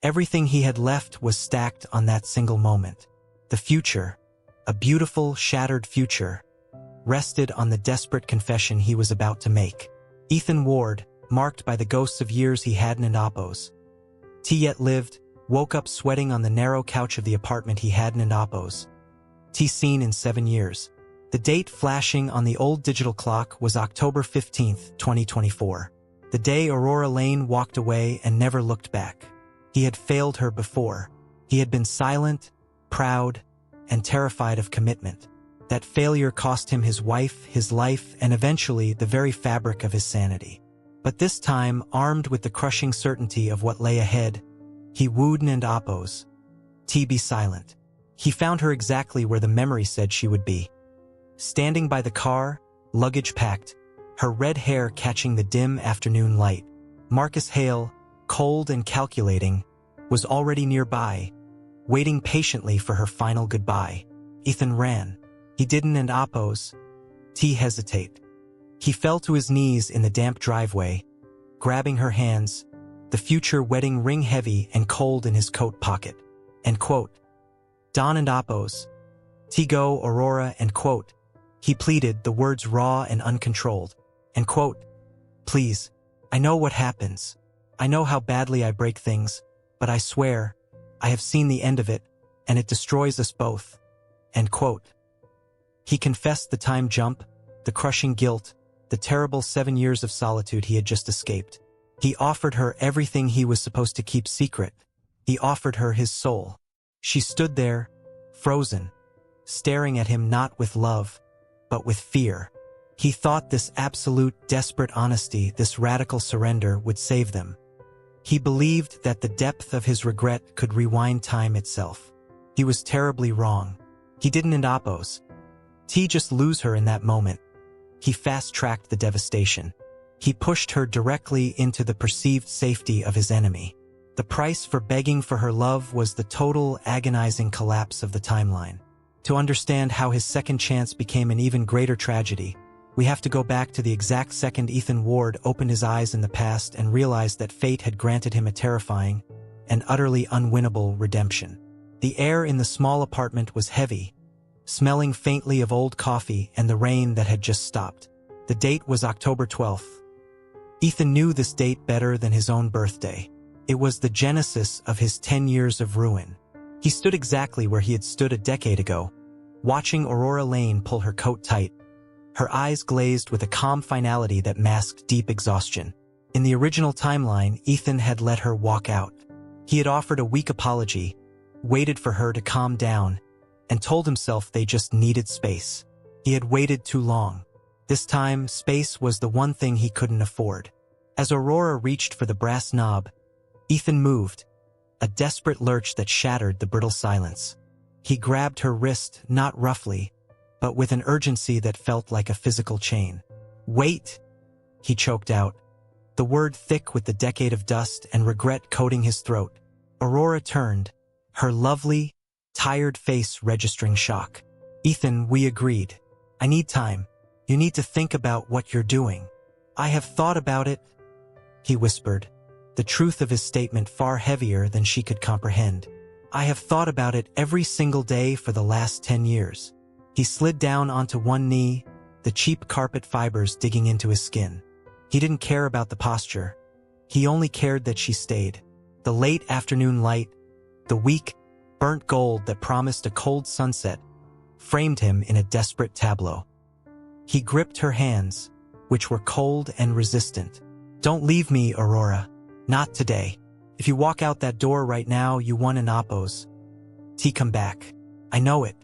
Everything he had left was stacked on that single moment. The future, a beautiful, shattered future, rested on the desperate confession he was about to make. Ethan Ward, marked by the ghosts of years he hadn't and Oppos. T yet lived, woke up sweating on the narrow couch of the apartment he hadn't and Oppos. T seen in 7 years. The date flashing on the old digital clock was October 15th, 2024. The day Aurora Lane walked away and never looked back. He had failed her before. He had been silent, proud, and terrified of commitment. That failure cost him his wife, his life, and eventually the very fabric of his sanity. But this time, armed with the crushing certainty of what lay ahead, he wooed and Oppos. T be silent. He found her exactly where the memory said she would be. Standing by the car, luggage packed, her red hair catching the dim afternoon light. Marcus Hale, cold and calculating, was already nearby, waiting patiently for her final goodbye. Ethan ran. He didn't and Oppos. T hesitate. He fell to his knees in the damp driveway, grabbing her hands, the future wedding ring heavy and cold in his coat pocket. End quote. Don and Oppos. T go, Aurora, end quote. He pleaded, the words raw and uncontrolled. End quote. Please, I know what happens. I know how badly I break things, but I swear, I have seen the end of it, and it destroys us both. End quote. He confessed the time jump, the crushing guilt, the terrible 7 years of solitude he had just escaped. He offered her everything he was supposed to keep secret. He offered her his soul. She stood there, frozen, staring at him not with love, but with fear. He thought this absolute, desperate honesty, this radical surrender would save them. He believed that the depth of his regret could rewind time itself. He was terribly wrong. He didn't and Oppos. T just lose her in that moment. He fast-tracked the devastation. He pushed her directly into the perceived safety of his enemy. The price for begging for her love was the total, agonizing collapse of the timeline. To understand how his second chance became an even greater tragedy, we have to go back to the exact second Ethan Ward opened his eyes in the past and realized that fate had granted him a terrifying and utterly unwinnable redemption. The air in the small apartment was heavy, smelling faintly of old coffee and the rain that had just stopped. The date was October 12th. Ethan knew this date better than his own birthday. It was the genesis of his 10 years of ruin. He stood exactly where he had stood a decade ago, watching Aurora Lane pull her coat tight, her eyes glazed with a calm finality that masked deep exhaustion. In the original timeline, Ethan had let her walk out. He had offered a weak apology, waited for her to calm down, and told himself they just needed space. He had waited too long. This time, space was the one thing he couldn't afford. As Aurora reached for the brass knob, Ethan moved, a desperate lurch that shattered the brittle silence. He grabbed her wrist, not roughly, but with an urgency that felt like a physical chain. "Wait!" he choked out, the word thick with the decade of dust and regret coating his throat. Aurora turned, her lovely, tired face registering shock. "Ethan, we agreed. I need time. You need to think about what you're doing." "I have thought about it," he whispered, the truth of his statement far heavier than she could comprehend. "I have thought about it every single day for the last 10 years. He slid down onto one knee, the cheap carpet fibers digging into his skin. He didn't care about the posture. He only cared that she stayed. The late afternoon light, the weak, burnt gold that promised a cold sunset, framed him in a desperate tableau. He gripped her hands, which were cold and resistant. "Don't leave me, Aurora. Not today. If you walk out that door right now, you won an Oppos. T come back. I know it.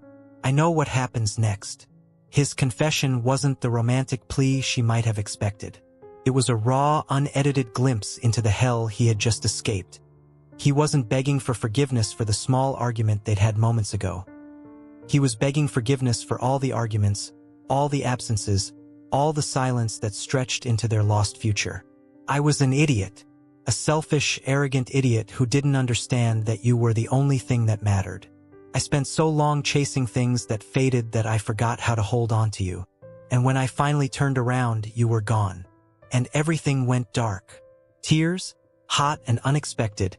I know what happens next." His confession wasn't the romantic plea she might have expected. It was a raw, unedited glimpse into the hell he had just escaped. He wasn't begging for forgiveness for the small argument they'd had moments ago. He was begging forgiveness for all the arguments, all the absences, all the silence that stretched into their lost future. "I was an idiot. A selfish, arrogant idiot who didn't understand that you were the only thing that mattered. I spent so long chasing things that faded that I forgot how to hold on to you. And when I finally turned around, you were gone. And everything went dark." Tears, hot and unexpected,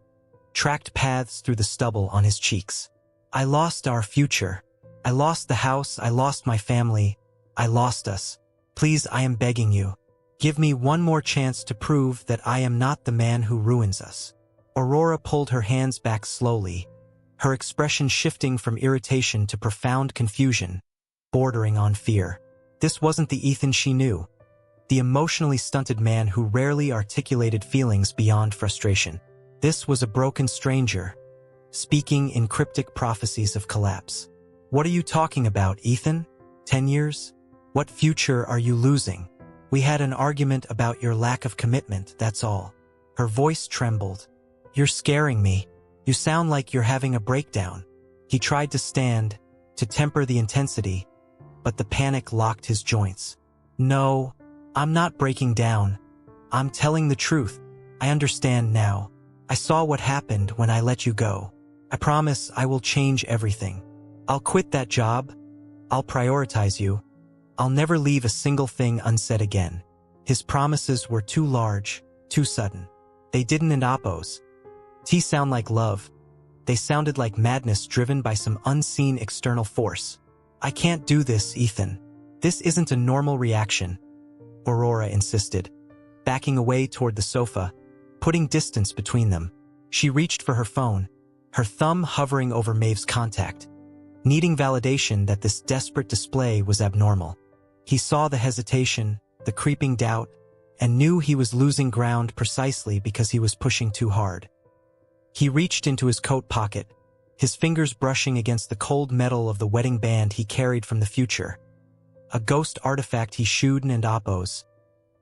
tracked paths through the stubble on his cheeks. I lost our future. I lost the house, I lost my family. I lost us. Please, I am begging you. Give me one more chance to prove that I am not the man who ruins us. Aurora pulled her hands back slowly, her expression shifting from irritation to profound confusion, bordering on fear. This wasn't the Ethan she knew, the emotionally stunted man who rarely articulated feelings beyond frustration. This was a broken stranger, speaking in cryptic prophecies of collapse. What are you talking about, Ethan? 10 years? What future are you losing? We had an argument about your lack of commitment, that's all. Her voice trembled. You're scaring me. You sound like you're having a breakdown. He tried to stand, to temper the intensity, but the panic locked his joints. No, I'm not breaking down. I'm telling the truth. I understand now. I saw what happened when I let you go. I promise I will change everything. I'll quit that job. I'll prioritize you. I'll never leave a single thing unsaid again. His promises were too large, too sudden. They didn't end Appos. Sound like love. They sounded like madness driven by some unseen external force. I can't do this, Ethan. This isn't a normal reaction, Aurora insisted, backing away toward the sofa, putting distance between them. She reached for her phone, her thumb hovering over Maeve's contact, needing validation that this desperate display was abnormal. He saw the hesitation, the creeping doubt, and knew he was losing ground precisely because he was pushing too hard. He reached into his coat pocket, his fingers brushing against the cold metal of the wedding band he carried from the future. A ghost artifact he Shuden and Appos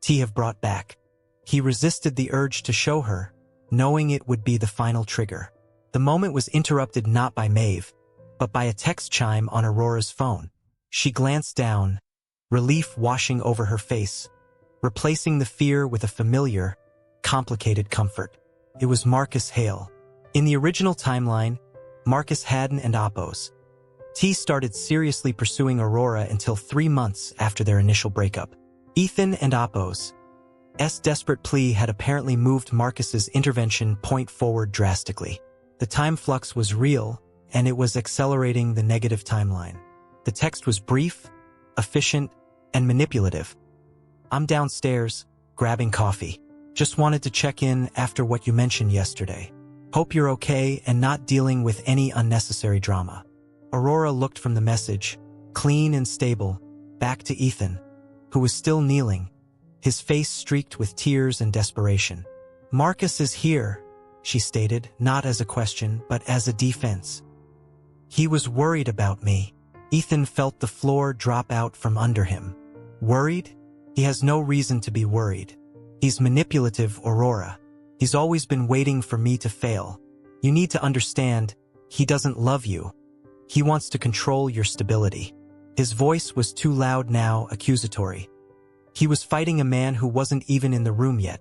have brought back. He resisted the urge to show her, knowing it would be the final trigger. The moment was interrupted not by Maeve, but by a text chime on Aurora's phone. She glanced down, relief washing over her face, replacing the fear with a familiar, complicated comfort. It was Marcus Hale. In the original timeline, Marcus Haddon and Appos started seriously pursuing Aurora until 3 months after their initial breakup. Ethan and Appos' desperate plea had apparently moved Marcus's intervention point forward drastically. The time flux was real, and it was accelerating the negative timeline. The text was brief, efficient, and manipulative. I'm downstairs, grabbing coffee. Just wanted to check in after what you mentioned yesterday. Hope you're okay and not dealing with any unnecessary drama. Aurora looked from the message, clean and stable, back to Ethan, who was still kneeling, his face streaked with tears and desperation. Marcus is here, she stated, not as a question, but as a defense. He was worried about me. Ethan felt the floor drop out from under him. Worried? He has no reason to be worried. He's manipulative, Aurora. He's always been waiting for me to fail. You need to understand, he doesn't love you. He wants to control your stability. His voice was too loud now, accusatory. He was fighting a man who wasn't even in the room yet,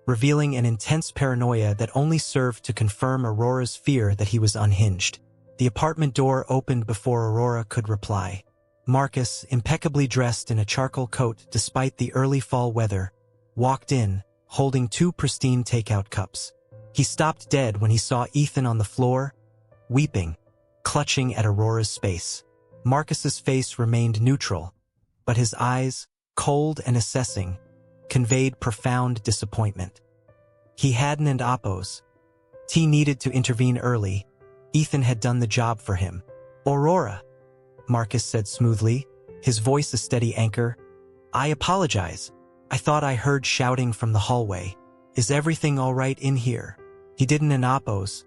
revealing an intense paranoia that only served to confirm Aurora's fear that he was unhinged. The apartment door opened before Aurora could reply. Marcus, impeccably dressed in a charcoal coat despite the early fall weather, walked in, holding 2 pristine takeout cups. He stopped dead when he saw Ethan on the floor, weeping, clutching at Aurora's space. Marcus's face remained neutral, but his eyes, cold and assessing, conveyed profound disappointment. He hadn't and Appos. Needed to intervene early. Ethan had done the job for him. Aurora, Marcus said smoothly, his voice a steady anchor. I apologize. I thought I heard shouting from the hallway. Is everything all right in here? He didn't and Appos.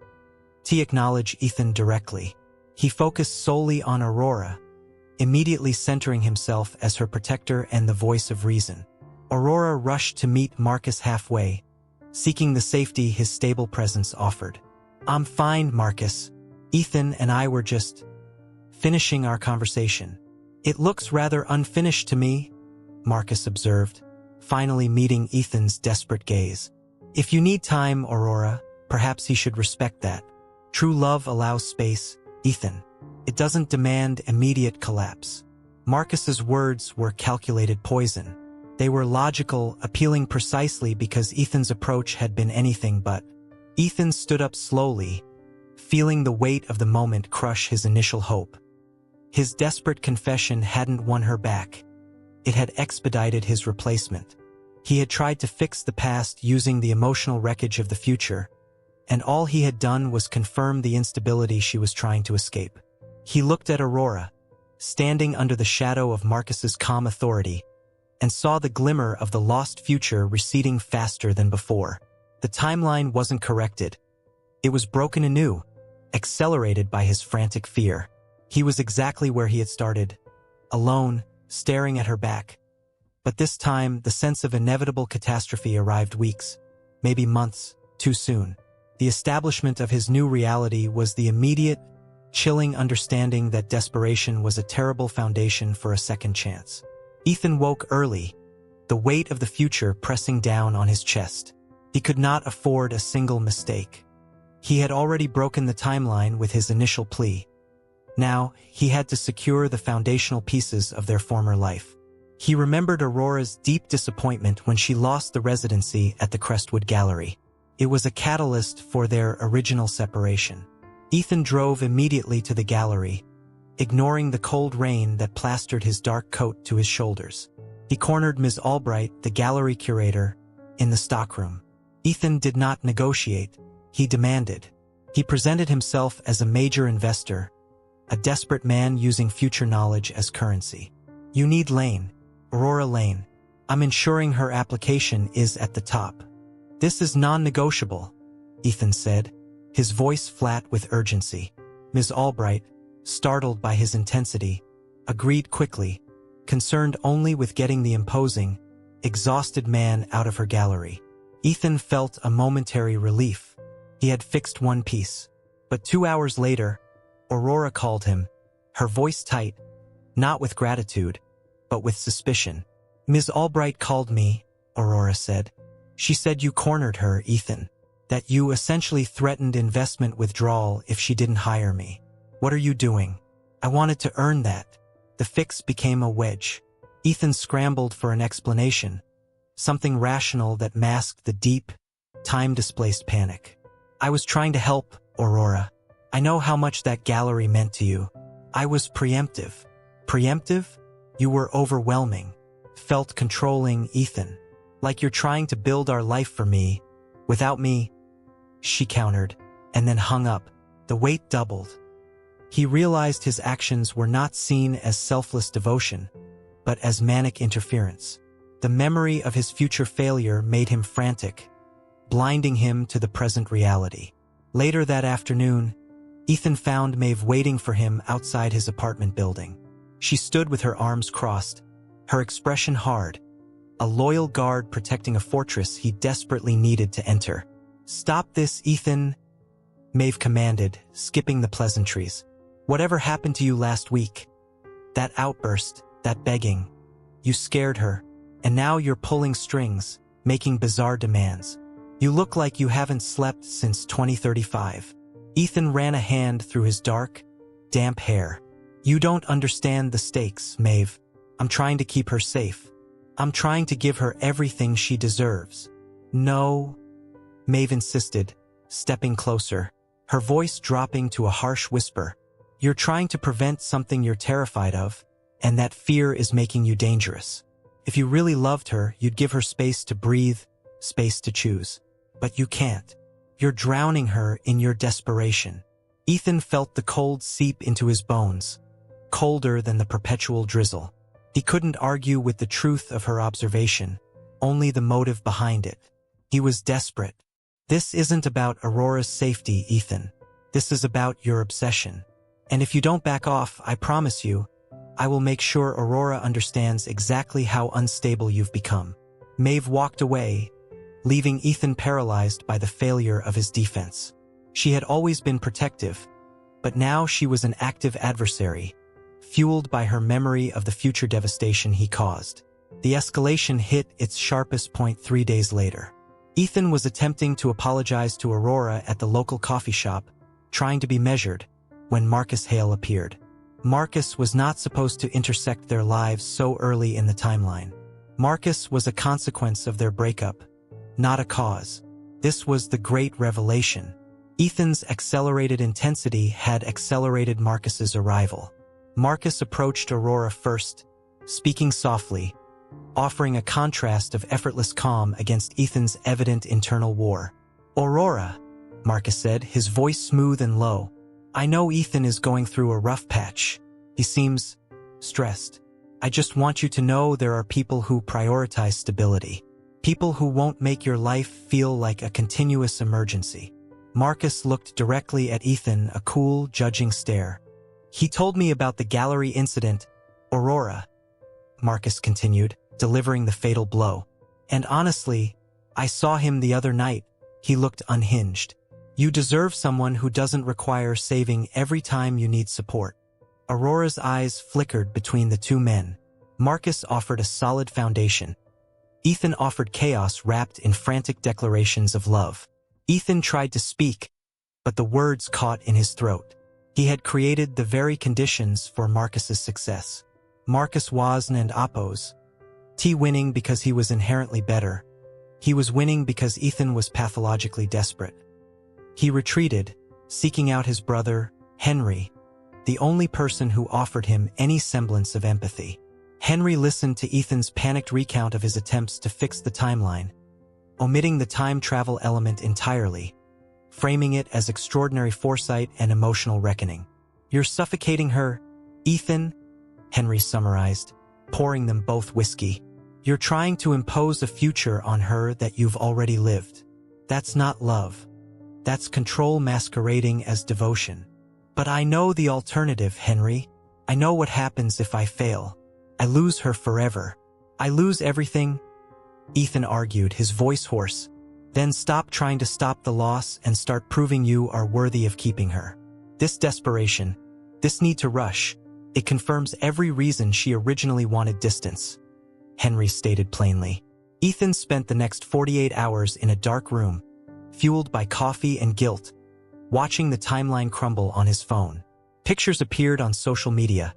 Acknowledged Ethan directly. He focused solely on Aurora, immediately centering himself as her protector and the voice of reason. Aurora rushed to meet Marcus halfway, seeking the safety his stable presence offered. I'm fine, Marcus. Ethan and I were just finishing our conversation. It looks rather unfinished to me, Marcus observed, finally meeting Ethan's desperate gaze. If you need time, Aurora, perhaps he should respect that. True love allows space, Ethan. It doesn't demand immediate collapse. Marcus's words were calculated poison. They were logical, appealing precisely because Ethan's approach had been anything but Ethan stood up slowly, feeling the weight of the moment crush his initial hope. His desperate confession hadn't won her back. It had expedited his replacement. He had tried to fix the past using the emotional wreckage of the future, and all he had done was confirm the instability she was trying to escape. He looked at Aurora, standing under the shadow of Marcus's calm authority, and saw the glimmer of the lost future receding faster than before. The timeline wasn't corrected. It was broken anew, accelerated by his frantic fear. He was exactly where he had started, alone, staring at her back. But this time, the sense of inevitable catastrophe arrived weeks, maybe months, too soon. The establishment of his new reality was the immediate, chilling understanding that desperation was a terrible foundation for a second chance. Ethan woke early, the weight of the future pressing down on his chest. He could not afford a single mistake. He had already broken the timeline with his initial plea. Now, he had to secure the foundational pieces of their former life. He remembered Aurora's deep disappointment when she lost the residency at the Crestwood Gallery. It was a catalyst for their original separation. Ethan drove immediately to the gallery, ignoring the cold rain that plastered his dark coat to his shoulders. He cornered Ms. Albright, the gallery curator, in the stockroom. Ethan did not negotiate, he demanded. He presented himself as a major investor, a desperate man using future knowledge as currency. You need Lane, Aurora Lane. I'm ensuring her application is at the top. This is non-negotiable, Ethan said, his voice flat with urgency. Ms. Albright, startled by his intensity, agreed quickly, concerned only with getting the imposing, exhausted man out of her gallery. Ethan felt a momentary relief. He had fixed one piece. But 2 hours later, Aurora called him, her voice tight, not with gratitude, but with suspicion. Ms. Albright called me, Aurora said. She said you cornered her, Ethan. That you essentially threatened investment withdrawal if she didn't hire me. What are you doing? I wanted to earn that. The fix became a wedge. Ethan scrambled for an explanation, something rational that masked the deep, time-displaced panic. I was trying to help, Aurora. I know how much that gallery meant to you. I was preemptive. Preemptive? You were overwhelming. Felt controlling, Ethan. Like you're trying to build our life for me. Without me, she countered, and then hung up. The weight doubled. He realized his actions were not seen as selfless devotion, but as manic interference. The memory of his future failure made him frantic, blinding him to the present reality. Later that afternoon, Ethan found Maeve waiting for him outside his apartment building. She stood with her arms crossed, her expression hard, a loyal guard protecting a fortress he desperately needed to enter. Stop this, Ethan, Maeve commanded, skipping the pleasantries. Whatever happened to you last week? That outburst, that begging. You scared her, and now you're pulling strings, making bizarre demands. You look like you haven't slept since 2035. Ethan ran a hand through his dark, damp hair. You don't understand the stakes, Maeve. I'm trying to keep her safe. I'm trying to give her everything she deserves. No, Maeve insisted, stepping closer, her voice dropping to a harsh whisper. You're trying to prevent something you're terrified of, and that fear is making you dangerous. If you really loved her, you'd give her space to breathe, space to choose. But you can't. You're drowning her in your desperation. Ethan felt the cold seep into his bones, colder than the perpetual drizzle. He couldn't argue with the truth of her observation, only the motive behind it. He was desperate. This isn't about Aurora's safety, Ethan. This is about your obsession. And if you don't back off, I promise you, I will make sure Aurora understands exactly how unstable you've become. Maeve walked away, leaving Ethan paralyzed by the failure of his defense. She had always been protective, but now she was an active adversary, fueled by her memory of the future devastation he caused. The escalation hit its sharpest point 3 days later. Ethan was attempting to apologize to Aurora at the local coffee shop, trying to be measured, when Marcus Hale appeared. Marcus was not supposed to intersect their lives so early in the timeline. Marcus was a consequence of their breakup, not a cause. This was the great revelation. Ethan's accelerated intensity had accelerated Marcus's arrival. Marcus approached Aurora first, speaking softly, offering a contrast of effortless calm against Ethan's evident internal war. "Aurora," Marcus said, his voice smooth and low. "I know Ethan is going through a rough patch. He seems stressed. I just want you to know there are people who prioritize stability. People who won't make your life feel like a continuous emergency." Marcus looked directly at Ethan, a cool, judging stare. "He told me about the gallery incident, Aurora," Marcus continued, delivering the fatal blow. "And honestly, I saw him the other night. He looked unhinged. You deserve someone who doesn't require saving every time you need support." Aurora's eyes flickered between the two men. Marcus offered a solid foundation. Ethan offered chaos wrapped in frantic declarations of love. Ethan tried to speak, but the words caught in his throat. He had created the very conditions for Marcus's success. Marcus wasn't oppose. Winning because he was inherently better. He was winning because Ethan was pathologically desperate. He retreated, seeking out his brother, Henry, the only person who offered him any semblance of empathy. Henry listened to Ethan's panicked recount of his attempts to fix the timeline, omitting the time travel element entirely, framing it as extraordinary foresight and emotional reckoning. "You're suffocating her, Ethan," Henry summarized, pouring them both whiskey. "You're trying to impose a future on her that you've already lived. That's not love. That's control masquerading as devotion." "But I know the alternative, Henry. I know what happens if I fail. I lose her forever. I lose everything," Ethan argued, his voice hoarse. "Then stop trying to stop the loss and start proving you are worthy of keeping her." This desperation, this need to rush, it confirms every reason she originally wanted distance, Henry stated plainly. Ethan spent the next 48 hours in a dark room, fueled by coffee and guilt, watching the timeline crumble on his phone. Pictures appeared on social media.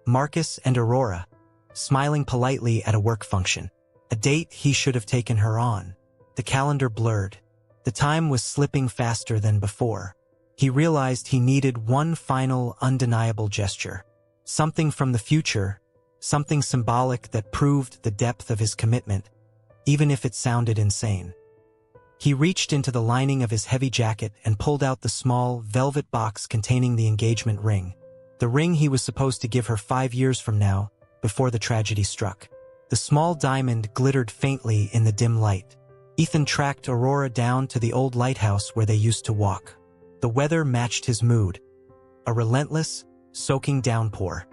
Marcus and Aurora, smiling politely at a work function. A date he should have taken her on. The calendar blurred. The time was slipping faster than before. He realized he needed one final, undeniable gesture. Something from the future, something symbolic that proved the depth of his commitment, even if it sounded insane. He reached into the lining of his heavy jacket and pulled out the small, velvet box containing the engagement ring. The ring he was supposed to give her 5 years from now, before the tragedy struck. The small diamond glittered faintly in the dim light. Ethan tracked Aurora down to the old lighthouse where they used to walk. The weather matched his mood. A relentless, soaking downpour.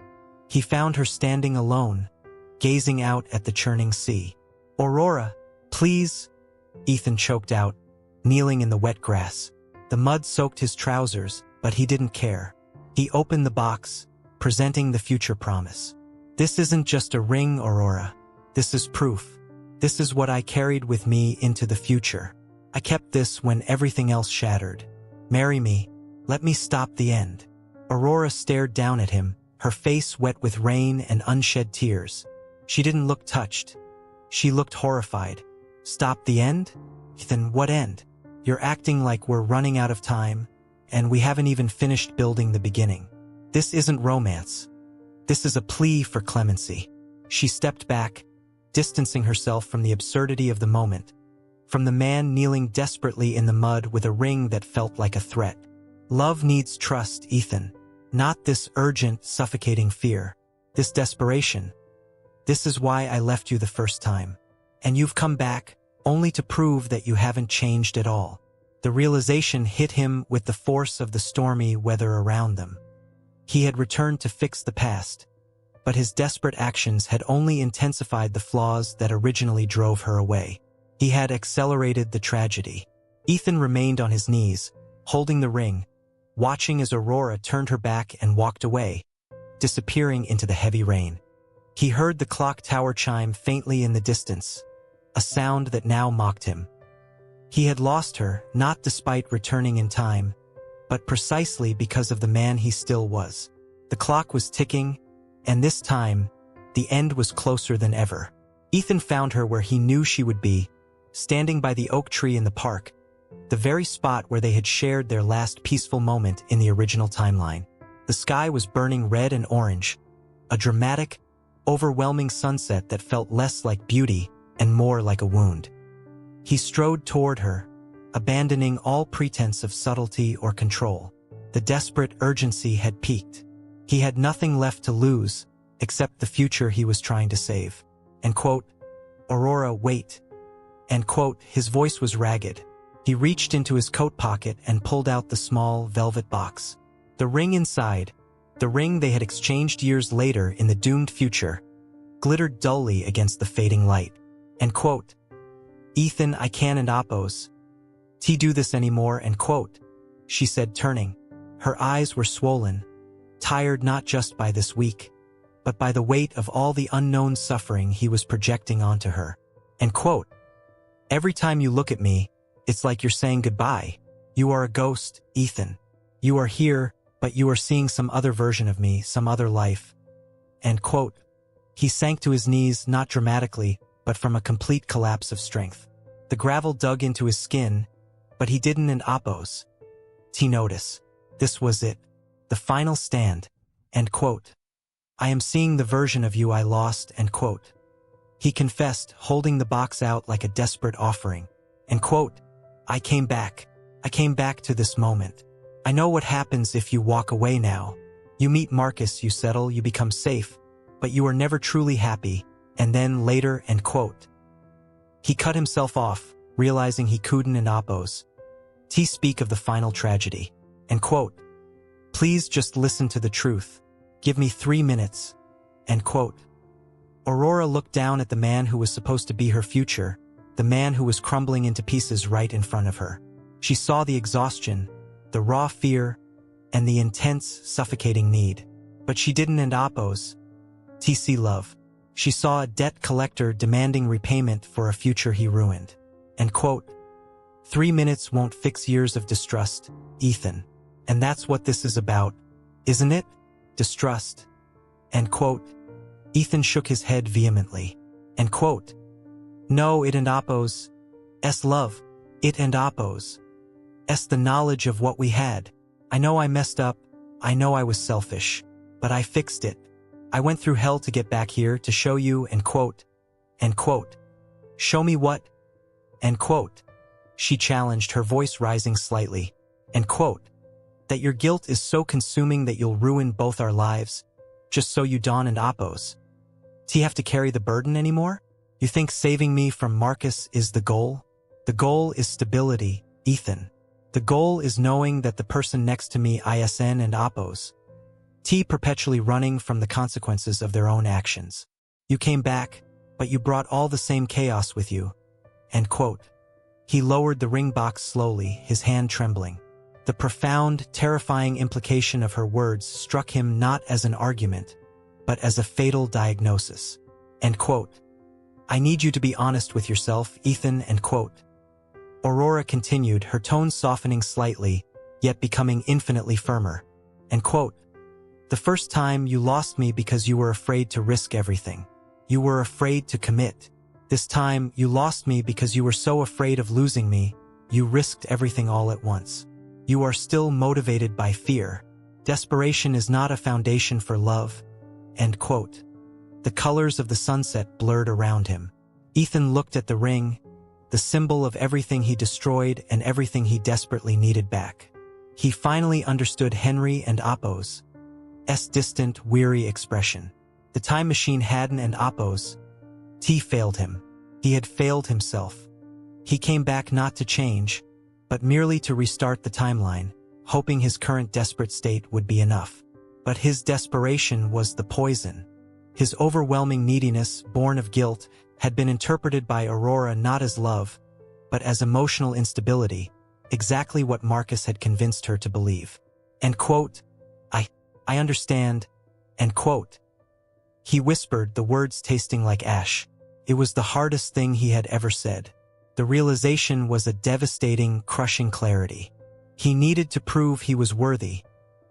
He found her standing alone, gazing out at the churning sea. "Aurora, please," Ethan choked out, kneeling in the wet grass. The mud soaked his trousers, but he didn't care. He opened the box, presenting the future promise. "This isn't just a ring, Aurora. This is proof. This is what I carried with me into the future. I kept this when everything else shattered. Marry me. Let me stop the end." Aurora stared down at him, her face wet with rain and unshed tears. She didn't look touched. She looked horrified. "Stop the end? Then what end? You're acting like we're running out of time, and we haven't even finished building the beginning. This isn't romance. This is a plea for clemency." She stepped back, distancing herself from the absurdity of the moment, from the man kneeling desperately in the mud with a ring that felt like a threat. "Love needs trust, Ethan. Not this urgent, suffocating fear. This desperation. This is why I left you the first time. And you've come back, only to prove that you haven't changed at all." The realization hit him with the force of the stormy weather around them. He had returned to fix the past, but his desperate actions had only intensified the flaws that originally drove her away. He had accelerated the tragedy. Ethan remained on his knees, holding the ring, watching as Aurora turned her back and walked away, disappearing into the heavy rain. He heard the clock tower chime faintly in the distance, a sound that now mocked him. He had lost her, not despite returning in time, but precisely because of the man he still was. The clock was ticking, and this time, the end was closer than ever. Ethan found her where he knew she would be, standing by the oak tree in the park, the very spot where they had shared their last peaceful moment in the original timeline. The sky was burning red and orange, a dramatic, overwhelming sunset that felt less like beauty and more like a wound. He strode toward her, abandoning all pretense of subtlety or control. The desperate urgency had peaked. He had nothing left to lose, except the future he was trying to save. And quote, "Aurora, wait." And quote, his voice was ragged. He reached into his coat pocket and pulled out the small velvet box. The ring inside, the ring they had exchanged years later in the doomed future, glittered dully against the fading light. And quote, "Ethan, I can't and Oppose. Do this anymore," and quote, she said, turning. Her eyes were swollen, tired not just by this week, but by the weight of all the unknown suffering he was projecting onto her. And quote, "Every time you look at me, it's like you're saying goodbye. You are a ghost, Ethan. You are here, but you are seeing some other version of me, some other life." End quote. He sank to his knees, not dramatically, but from a complete collapse of strength. The gravel dug into his skin, but he didn't and Oppose. Notice. This was it. The final stand. End quote. "I am seeing the version of you I lost," end quote. He confessed, holding the box out like a desperate offering. End quote. I came back to this moment. I know what happens if you walk away now. You meet Marcus, you settle, you become safe, but you are never truly happy, and then later," end quote. He cut himself off, realizing he couldn't and Oppose. Speak of the final tragedy. End quote. "Please just listen to the truth. Give me 3 minutes." End quote. Aurora looked down at the man who was supposed to be her future, the man who was crumbling into pieces right in front of her. She saw the exhaustion, the raw fear, and the intense, suffocating need. But she didn't and Oppose. Love. She saw a debt collector demanding repayment for a future he ruined. End quote. 3 minutes won't fix years of distrust, Ethan. And that's what this is about, isn't it? Distrust. End quote. Ethan shook his head vehemently. End quote. "No, it and Oppose. Love. It and Oppose. The knowledge of what we had. I know I messed up. I know I was selfish. But I fixed it. I went through hell to get back here to show you," end quote. End quote. "Show me what?" End quote. She challenged, her voice rising slightly. End quote. "That your guilt is so consuming that you'll ruin both our lives, just so you don't and Oppose. Have to carry the burden anymore? You think saving me from Marcus is the goal? The goal is stability, Ethan. The goal is knowing that the person next to me isn't and Oppose. Perpetually running from the consequences of their own actions. You came back, but you brought all the same chaos with you." End quote. He lowered the ring box slowly, his hand trembling. The profound, terrifying implication of her words struck him not as an argument, but as a fatal diagnosis. End quote. "I need you to be honest with yourself, Ethan," end quote. Aurora continued, her tone softening slightly, yet becoming infinitely firmer. End quote. "The first time you lost me because you were afraid to risk everything. You were afraid to commit. This time you lost me because you were so afraid of losing me, you risked everything all at once. You are still motivated by fear. Desperation is not a foundation for love." End quote. The colors of the sunset blurred around him. Ethan looked at the ring, the symbol of everything he destroyed and everything he desperately needed back. He finally understood Henry and Oppose's distant, weary expression. The time machine hadn't and Oppose. Failed him. He had failed himself. He came back not to change, but merely to restart the timeline, hoping his current desperate state would be enough. But his desperation was the poison. His overwhelming neediness, born of guilt, had been interpreted by Aurora not as love, but as emotional instability, exactly what Marcus had convinced her to believe. End quote. I understand. End quote. He whispered, the words tasting like ash. It was the hardest thing he had ever said. The realization was a devastating, crushing clarity. He needed to prove he was worthy,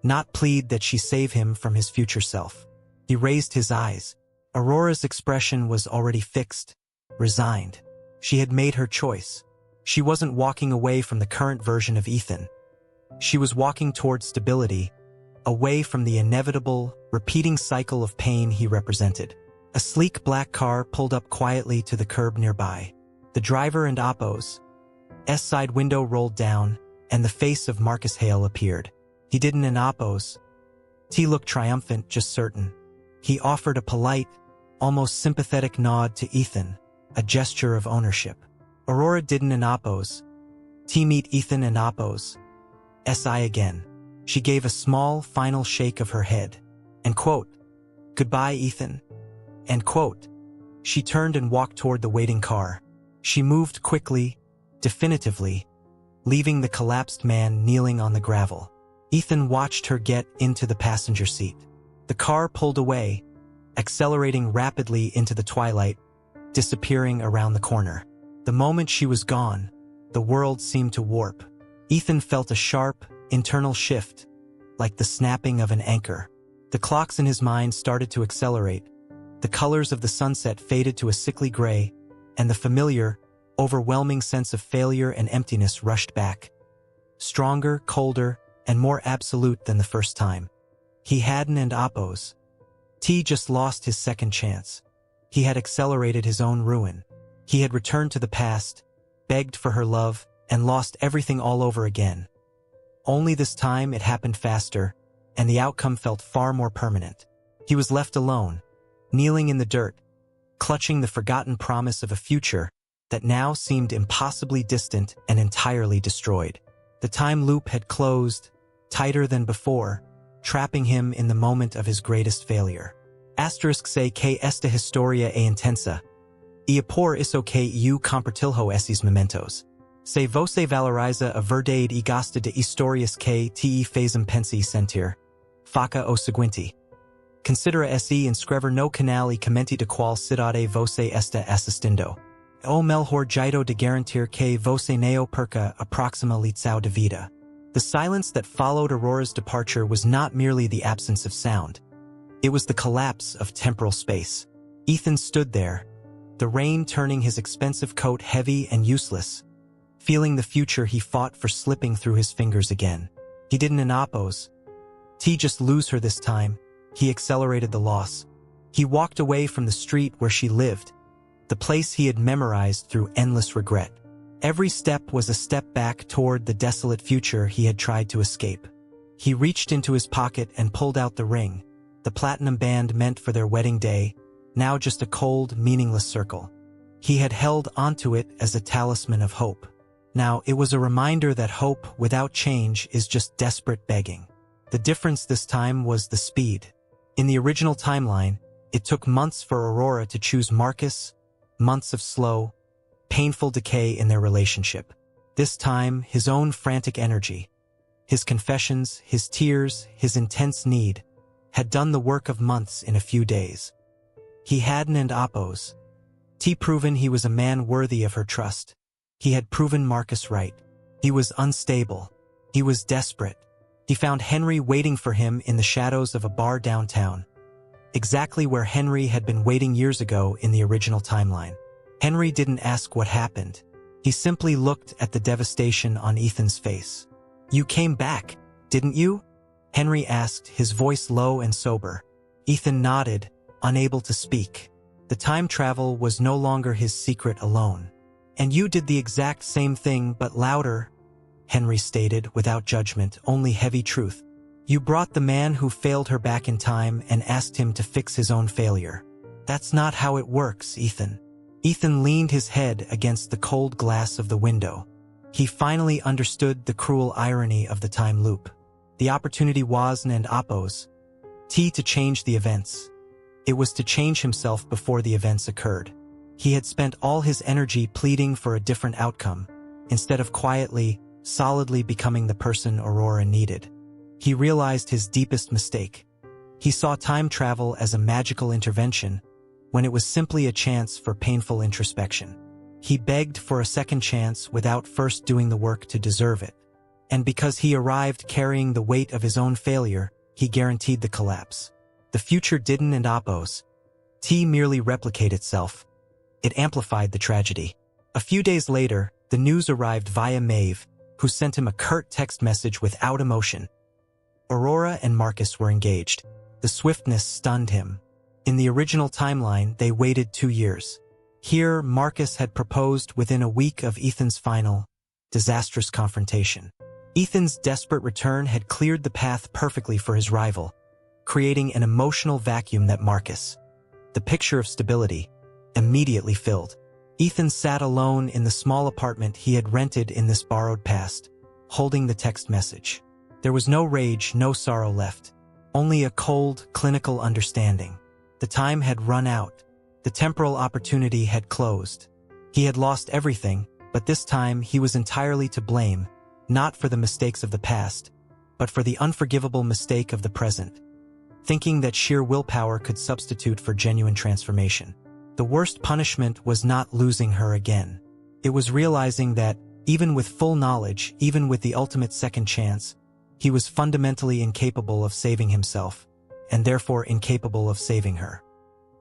not plead that she save him from his future self. He raised his eyes. Aurora's expression was already fixed, resigned. She had made her choice. She wasn't walking away from the current version of Ethan. She was walking towards stability, away from the inevitable, repeating cycle of pain he represented. A sleek black car pulled up quietly to the curb nearby. The driver and Appo's side window rolled down, and the face of Marcus Hale appeared. He didn't in Appo's. T looked triumphant, just certain. He offered a polite, almost sympathetic nod to Ethan, a gesture of ownership. Aurora didn't in Appo's. T meet Ethan and Appo's SI again. She gave a small, final shake of her head. And quote, "Goodbye, Ethan." End quote. She turned and walked toward the waiting car. She moved quickly, definitively, leaving the collapsed man kneeling on the gravel. Ethan watched her get into the passenger seat. The car pulled away, accelerating rapidly into the twilight, disappearing around the corner. The moment she was gone, the world seemed to warp. Ethan felt a sharp, internal shift, like the snapping of an anchor. The clocks in his mind started to accelerate. The colors of the sunset faded to a sickly gray, and the familiar, overwhelming sense of failure and emptiness rushed back. Stronger, colder, and more absolute than the first time. He hadn't and Appo's. T just lost his second chance. He had accelerated his own ruin. He had returned to the past, begged for her love, and lost everything all over again. Only this time it happened faster, and the outcome felt far more permanent. He was left alone, kneeling in the dirt, clutching the forgotten promise of a future that now seemed impossibly distant and entirely destroyed. The time loop had closed, tighter than before, trapping him in the moment of his greatest failure. *Se que esta historia e intensa. E por isso que eu compartilho esses momentos. Se você valoriza a verdade e gosta de histórias que te fazem pensar e sentir. Faça o seguinte. Considera se inscrever no canal e comente de qual cidade você está assistindo. O melhor jeito de garantir que você não perca a próxima lição de vida. The silence that followed Aurora's departure was not merely the absence of sound. It was the collapse of temporal space. Ethan stood there, the rain turning his expensive coat heavy and useless, feeling the future he fought for slipping through his fingers again. He didn't in Appo's. T just lose her this time. He accelerated the loss. He walked away from the street where she lived, the place he had memorized through endless regret. Every step was a step back toward the desolate future he had tried to escape. He reached into his pocket and pulled out the ring, the platinum band meant for their wedding day, now just a cold, meaningless circle. He had held onto it as a talisman of hope. Now it was a reminder that hope without change is just desperate begging. The difference this time was the speed. In the original timeline, it took months for Aurora to choose Marcus, months of slow, painful decay in their relationship. This time, his own frantic energy, his confessions, his tears, his intense need, had done the work of months in a few days. He hadn't and Appo's. T proven he was a man worthy of her trust. He had proven Marcus right. He was unstable. He was desperate. He found Henry waiting for him in the shadows of a bar downtown, exactly where Henry had been waiting years ago in the original timeline. Henry didn't ask what happened. He simply looked at the devastation on Ethan's face. "You came back, didn't you?" Henry asked, his voice low and sober. Ethan nodded, unable to speak. The time travel was no longer his secret alone. "And you did the exact same thing but louder," Henry stated, without judgment, only heavy truth. "You brought the man who failed her back in time and asked him to fix his own failure. That's not how it works, Ethan." Ethan leaned his head against the cold glass of the window. He finally understood the cruel irony of the time loop. The opportunity wasn't and Appo's. T to change the events. It was to change himself before the events occurred. He had spent all his energy pleading for a different outcome, instead of quietly, solidly becoming the person Aurora needed. He realized his deepest mistake. He saw time travel as a magical intervention, when it was simply a chance for painful introspection. He begged for a second chance without first doing the work to deserve it. And because he arrived carrying the weight of his own failure, he guaranteed the collapse. The future didn't and Appo's. T merely replicate itself. It amplified the tragedy. A few days later, The news arrived via Maeve, who sent him a curt text message without emotion. Aurora and Marcus were engaged. The swiftness stunned him. In the original timeline, they waited 2 years. Here, Marcus had proposed within a week of Ethan's final, disastrous confrontation. Ethan's desperate return had cleared the path perfectly for his rival, creating an emotional vacuum that Marcus, the picture of stability, immediately filled. Ethan sat alone in the small apartment he had rented in this borrowed past, holding the text message. There was no rage, no sorrow left, only a cold, clinical understanding. The time had run out. The temporal opportunity had closed. He had lost everything, but this time he was entirely to blame, not for the mistakes of the past, but for the unforgivable mistake of the present, thinking that sheer willpower could substitute for genuine transformation. The worst punishment was not losing her again. It was realizing that, even with full knowledge, even with the ultimate second chance, he was fundamentally incapable of saving himself, and therefore incapable of saving her.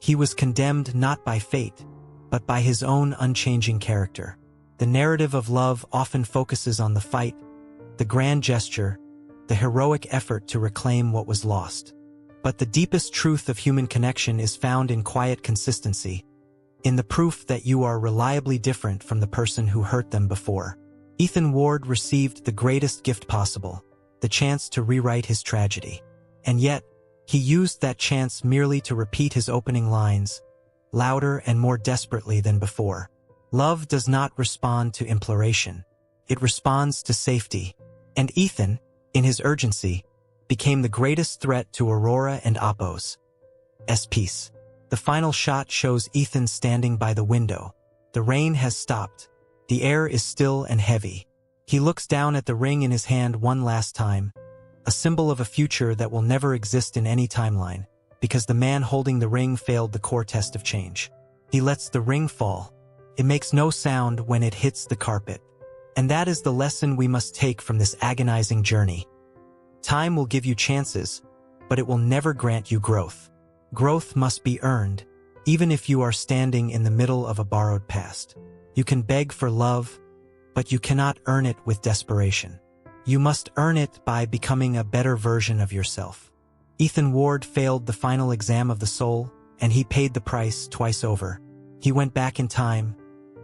He was condemned not by fate, but by his own unchanging character. The narrative of love often focuses on the fight, the grand gesture, the heroic effort to reclaim what was lost. But the deepest truth of human connection is found in quiet consistency, in the proof that you are reliably different from the person who hurt them before. Ethan Ward received the greatest gift possible, the chance to rewrite his tragedy. And yet, he used that chance merely to repeat his opening lines, louder and more desperately than before. Love does not respond to imploration. It responds to safety. And Ethan, in his urgency, became the greatest threat to Aurora and Apos' peace. The final shot shows Ethan standing by the window. The rain has stopped. The air is still and heavy. He looks down at the ring in his hand one last time, a symbol of a future that will never exist in any timeline, because the man holding the ring failed the core test of change. He lets the ring fall. It makes no sound when it hits the carpet. And that is the lesson we must take from this agonizing journey. Time will give you chances, but it will never grant you growth. Growth must be earned, even if you are standing in the middle of a borrowed past. You can beg for love, but you cannot earn it with desperation. You must earn it by becoming a better version of yourself. Ethan Ward failed the final exam of the soul, and he paid the price twice over. He went back in time,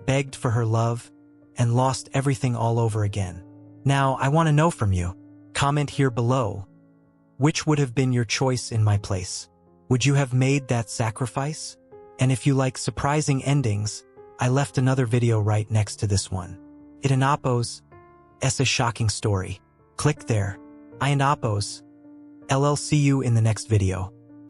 begged for her love, and lost everything all over again. Now, I want to know from you. Comment here below. Which would have been your choice in my place? Would you have made that sacrifice? And if you like surprising endings, I left another video right next to this one. It and Apos' a shocking story. Click there. I and Apos' LL see you in the next video.